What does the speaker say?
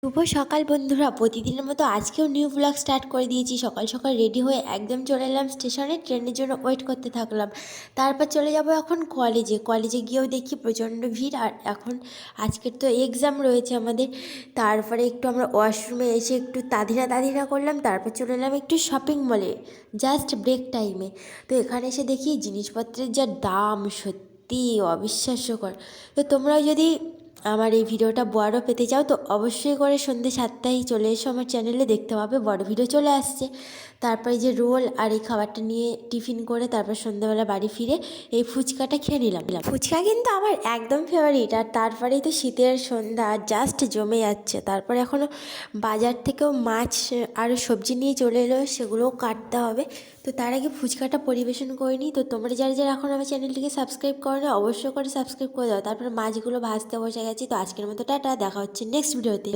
শুভ সকাল বন্ধুরা, প্রতিদিনের মতো আজকেও নিউ ব্লগ স্টার্ট করে দিয়েছি। সকাল সকাল রেডি হয়ে একদম চলে এলাম স্টেশনে, ট্রেনের জন্য ওয়েট করতে থাকলাম। তারপর চলে যাব এখন কলেজে গিয়েও দেখি প্রচণ্ড ভিড়। আর এখন আজকের তো এক্সাম রয়েছে আমাদের। তারপরে একটু আমরা ওয়াশরুমে এসে একটু তাধিরা করলাম। তারপর চলে এলাম একটু শপিং মলে, জাস্ট ব্রেক টাইমে। তো এখানে এসে দেখি জিনিসপত্রের যা দাম, সত্যি অবিশ্বাস্যকর। তো তোমরাও যদি আমার এই ভিডিওটা বড় পেতে চাও তো অবশ্যই করে সন্ধ্যে 7টায় চলে এসো আমার চ্যানেলে, দেখতে পাবে বড় ভিডিও চলে আসছে। তারপরে যে রোল আর এই খাবারটা নিয়ে টিফিন করে তারপর সন্ধ্যাবেলা বাড়ি ফিরে এই ফুচকাটা খেয়ে নিলাম। ফুচকা কিন্তু আমার একদম ফেভারিট। আর তারপরেই তো শীতের সন্ধ্যা জাস্ট জমে যাচ্ছে। তারপরে এখনও বাজার থেকেও মাছ আর সবজি নিয়ে চলে এলো, সেগুলোও কাটতে হবে। তো তার আগে ফুচকাটা পরিবেশন করে নিই। তো তোমরা যারা যারা এখন আমার চ্যানেলটিকে সাবস্ক্রাইব করো না, অবশ্যই করে সাবস্ক্রাইব করে দাও। তারপর মাছগুলো ভাজতে বসে গেছি। তো আজকের মতো টাটা, দেখা হচ্ছে নেক্সট ভিডিওতে।